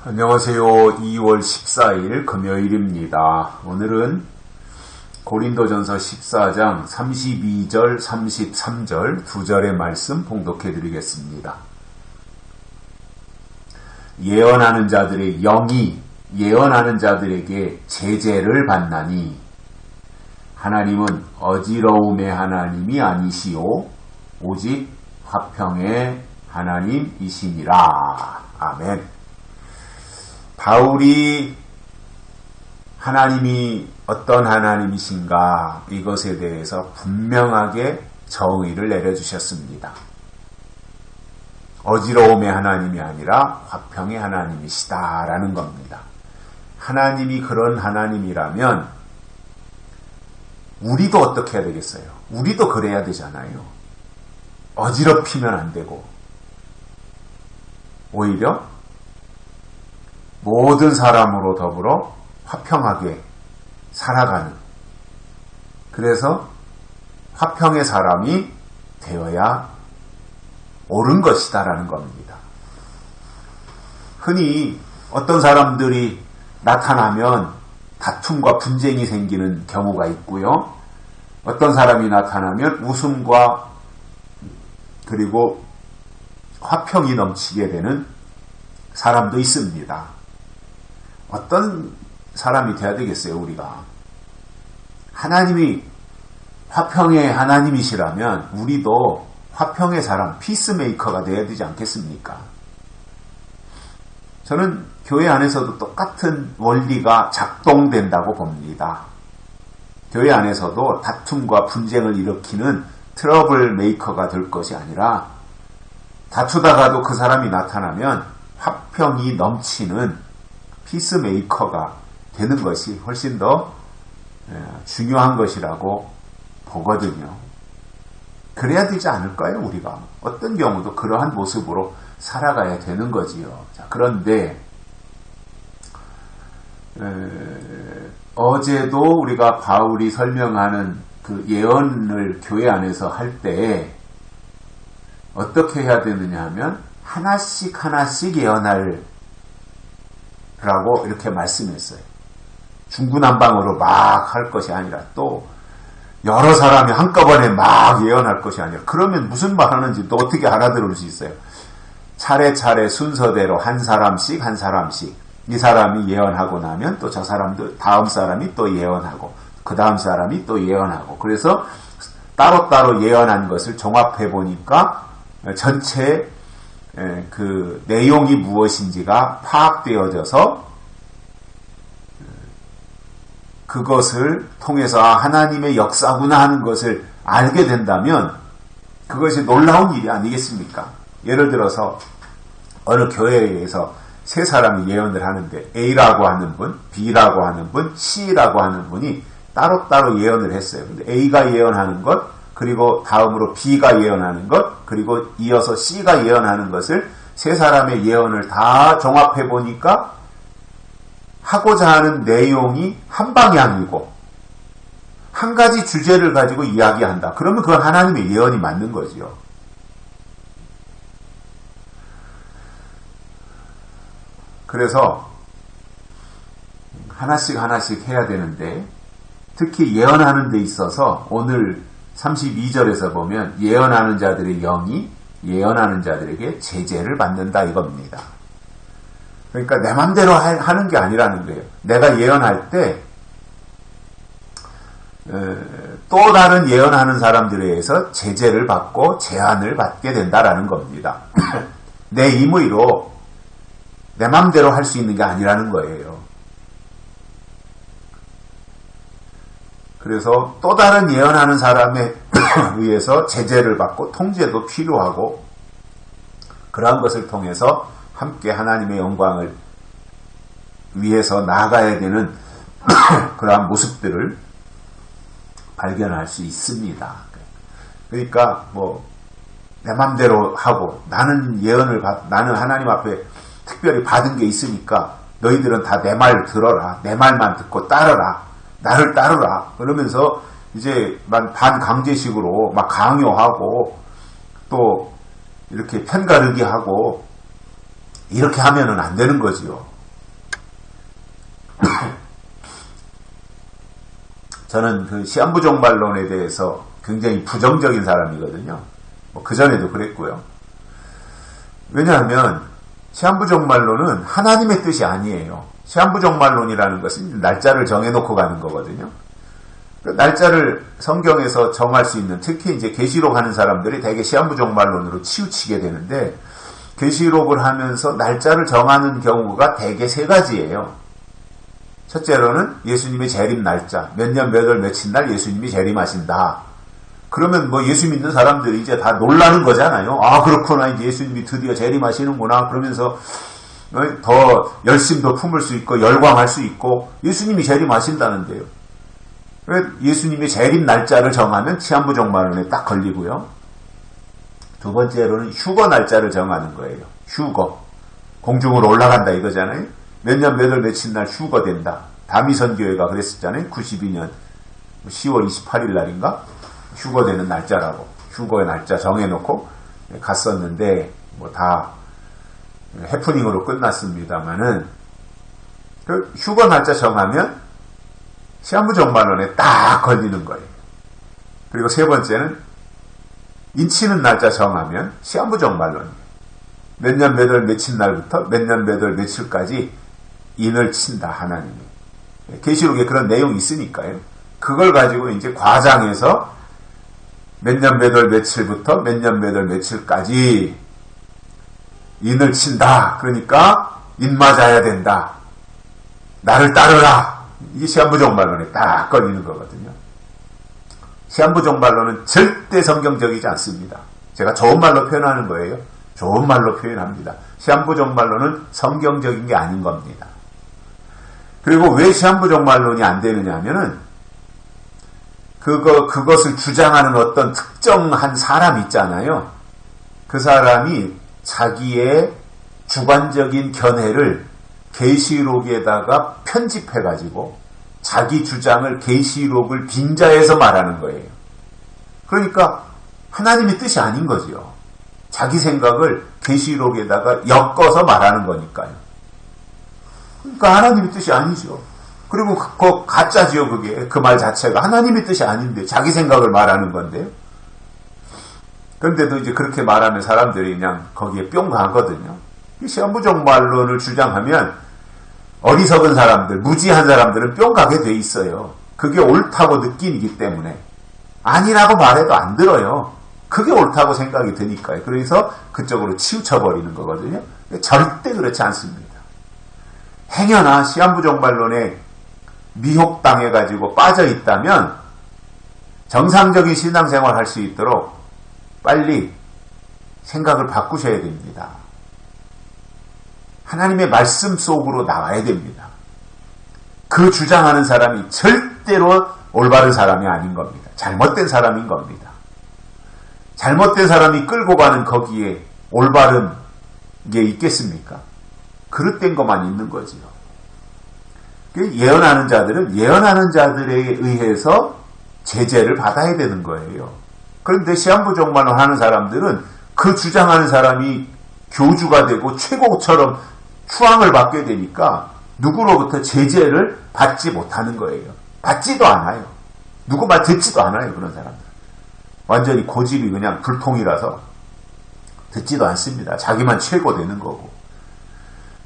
안녕하세요. 2월 14일 금요일입니다. 오늘은 고린도전서 14장 32절, 33절 두 절의 말씀 봉독해 드리겠습니다. 예언하는 자들의 영이 예언하는 자들에게 제재를 받나니 하나님은 어지러움의 하나님이 아니시오 오직 화평의 하나님이시니라. 아멘. 바울이 하나님이 어떤 하나님이신가 이것에 대해서 분명하게 정의를 내려주셨습니다. 어지러움의 하나님이 아니라 화평의 하나님이시다라는 겁니다. 하나님이 그런 하나님이라면 우리도 어떻게 해야 되겠어요? 우리도 그래야 되잖아요. 어지럽히면 안 되고 오히려 모든 사람으로 더불어 화평하게 살아가는, 그래서 화평의 사람이 되어야 옳은 것이다라는 겁니다. 흔히 어떤 사람들이 나타나면 다툼과 분쟁이 생기는 경우가 있고요. 어떤 사람이 나타나면 웃음과 그리고 화평이 넘치게 되는 사람도 있습니다. 어떤 사람이 돼야 되겠어요, 우리가? 하나님이 화평의 하나님이시라면 우리도 화평의 사람, 피스메이커가 되어야 되지 않겠습니까? 저는 교회 안에서도 똑같은 원리가 작동된다고 봅니다. 교회 안에서도 다툼과 분쟁을 일으키는 트러블 메이커가 될 것이 아니라 다투다가도 그 사람이 나타나면 화평이 넘치는 피스메이커가 되는 것이 훨씬 더 중요한 것이라고 보거든요. 그래야 되지 않을까요, 우리가? 어떤 경우도 그러한 모습으로 살아가야 되는 거지요. 자, 그런데 어제도 우리가 바울이 설명하는 그 예언을 교회 안에서 할 때 어떻게 해야 되느냐 하면 하나씩 예언할 라고 이렇게 말씀했어요. 중구난방으로 막 할 것이 아니라 또 여러 사람이 한꺼번에 막 예언할 것이 아니라, 그러면 무슨 말 하는지 또 어떻게 알아들을 수 있어요? 차례차례 순서대로 한 사람씩 이 사람이 예언하고 나면 또 저 사람도 다음 사람이 또 예언하고 그 다음 사람이 또 예언하고, 그래서 따로따로 예언한 것을 종합해 보니까 전체 그 내용이 무엇인지가 파악되어져서 그것을 통해서 하나님의 역사구나 하는 것을 알게 된다면 그것이 놀라운 일이 아니겠습니까? 예를 들어서 어느 교회에서 세 사람이 예언을 하는데 A라고 하는 분, B라고 하는 분, C라고 하는 분이 따로따로 예언을 했어요. 근데 A가 예언하는 것, 그리고 다음으로 B가 예언하는 것, 그리고 이어서 C가 예언하는 것을 세 사람의 예언을 다 종합해 보니까 하고자 하는 내용이 한 방향이고 한 가지 주제를 가지고 이야기한다. 그러면 그건 하나님의 예언이 맞는 거지요. 그래서 하나씩 해야 되는데, 특히 예언하는 데 있어서 오늘 32절에서 보면 예언하는 자들의 영이 예언하는 자들에게 제재를 받는다 이겁니다. 그러니까 내 맘대로 하는 게 아니라는 거예요. 내가 예언할 때 또 다른 예언하는 사람들에 의해서 제재를 받고 제한을 받게 된다라는 겁니다. 내 임의로 내 맘대로 할 수 있는 게 아니라는 거예요. 그래서 또 다른 예언하는 사람에 의해서 제재를 받고 통제도 필요하고, 그러한 것을 통해서 함께 하나님의 영광을 위해서 나아가야 되는 그러한 모습들을 발견할 수 있습니다. 그러니까 내 맘대로 하고 나는 나는 하나님 앞에 특별히 받은 게 있으니까 너희들은 다 내 말 들어라, 내 말만 듣고 따르라, 나를 따르라, 그러면서 이제 반강제식으로 막 강요하고 또 이렇게 편가르기 하고 이렇게 하면은 안 되는 거지요. 저는 그 시한부 종말론에 대해서 굉장히 부정적인 사람이거든요. 뭐 그전에도 그랬고요. 왜냐하면 시한부 종말론은 하나님의 뜻이 아니에요. 시한부 종말론이라는 것은 날짜를 정해놓고 가는 거거든요. 그 날짜를 성경에서 정할 수 있는, 특히 이제 계시록 하는 사람들이 대개 시한부 종말론으로 치우치게 되는데, 계시록을 하면서 날짜를 정하는 경우가 대개 세 가지예요. 첫째로는 예수님의 재림 날짜, 몇 년 몇 월 며칠 날 예수님이 재림하신다. 그러면 뭐 예수 믿는 사람들이 이제 다 놀라는 거잖아요. 아, 그렇구나, 이제 예수님이 드디어 재림하시는구나. 그러면서 더 열심도 품을 수 있고 열광할 수 있고, 예수님이 재림하신다는데요. 예수님의 재림 날짜를 정하면 시한부 종말론에 딱 걸리고요. 두 번째로는 휴거 날짜를 정하는 거예요. 휴거. 공중으로 올라간다 이거잖아요. 몇 년 몇 월 며칠 날 휴거된다. 다미선교회가 그랬었잖아요. 92년 10월 28일 날인가? 휴거되는 날짜라고. 휴거의 날짜 정해놓고 갔었는데, 뭐 다 해프닝으로 끝났습니다만은, 그 휴거 날짜 정하면 시한부 종말론에 딱 걸리는 거예요. 그리고 세 번째는 인치는 날짜 정하면 시한부 종말론이에요. 몇 년 몇 월 며칠 날부터 몇 년 몇 월 며칠까지 인을 친다, 하나님이. 계시록에 그런 내용이 있으니까요. 그걸 가지고 이제 과장해서 몇 년 몇 월 며칠부터 몇 년 몇 월 며칠까지 인을 친다. 그러니까 인 맞아야 된다. 나를 따르라. 이게 시한부 종말론에 딱 걸리는 거거든요. 시한부 종말론은 절대 성경적이지 않습니다. 제가 좋은 말로 표현하는 거예요. 좋은 말로 표현합니다. 시한부 종말론은 성경적인 게 아닌 겁니다. 그리고 왜 시한부 종말론이 안 되느냐 하면은, 그것을 주장하는 어떤 특정한 사람 있잖아요. 그 사람이 자기의 주관적인 견해를 계시록에다가 편집해가지고 자기 주장을 계시록을 빙자해서 말하는 거예요. 그러니까 하나님의 뜻이 아닌 거지요. 자기 생각을 계시록에다가 엮어서 말하는 거니까요. 그러니까 하나님의 뜻이 아니죠. 그리고 그거 가짜지요. 그게 그 말 자체가 하나님의 뜻이 아닌데 자기 생각을 말하는 건데요. 그런데도 이제 그렇게 말하면 사람들이 그냥 거기에 뿅 가거든요. 시한부 종말론을 주장하면 어리석은 사람들, 무지한 사람들은 뿅 가게 돼 있어요. 그게 옳다고 느끼기 때문에. 아니라고 말해도 안 들어요. 그게 옳다고 생각이 드니까요. 그래서 그쪽으로 치우쳐버리는 거거든요. 절대 그렇지 않습니다. 행여나 시한부 종말론에 미혹당해가지고 빠져있다면 정상적인 신앙생활 할 수 있도록 빨리 생각을 바꾸셔야 됩니다. 하나님의 말씀 속으로 나와야 됩니다. 그 주장하는 사람이 절대로 올바른 사람이 아닌 겁니다. 잘못된 사람인 겁니다. 잘못된 사람이 끌고 가는 거기에 올바른 게 있겠습니까? 그릇된 것만 있는 거지요. 예언하는 자들은 예언하는 자들에 의해서 제재를 받아야 되는 거예요. 그런데 시한부 종말론 하는 사람들은 그 주장하는 사람이 교주가 되고 최고처럼 추앙을 받게 되니까 누구로부터 제재를 받지 못하는 거예요. 받지도 않아요. 누구 말 듣지도 않아요. 그런 사람들. 완전히 고집이 그냥 불통이라서 듣지도 않습니다. 자기만 최고 되는 거고.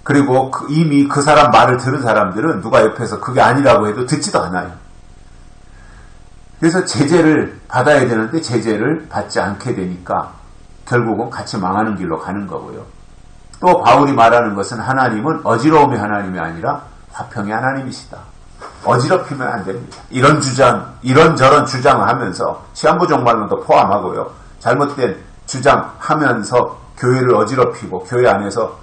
그리고 이미 그 사람 말을 들은 사람들은 누가 옆에서 그게 아니라고 해도 듣지도 않아요. 그래서 제재를 받아야 되는데 제재를 받지 않게 되니까 결국은 같이 망하는 길로 가는 거고요. 또 바울이 말하는 것은 하나님은 어지러움의 하나님이 아니라 화평의 하나님이시다. 어지럽히면 안 됩니다. 이런 주장, 이런저런 주장을 하면서 시한부 종말론도 포함하고요. 잘못된 주장하면서 교회를 어지럽히고 교회 안에서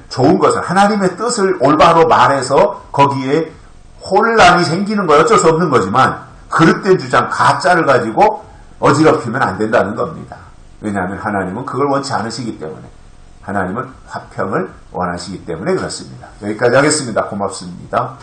좋은 것을 하나님의 뜻을 올바로 말해서 거기에 혼란이 생기는 건 어쩔 수 없는 거지만 그릇된 주장 가짜를 가지고 어지럽히면 안 된다는 겁니다. 왜냐하면 하나님은 그걸 원치 않으시기 때문에. 하나님은 화평을 원하시기 때문에 그렇습니다. 여기까지 하겠습니다. 고맙습니다.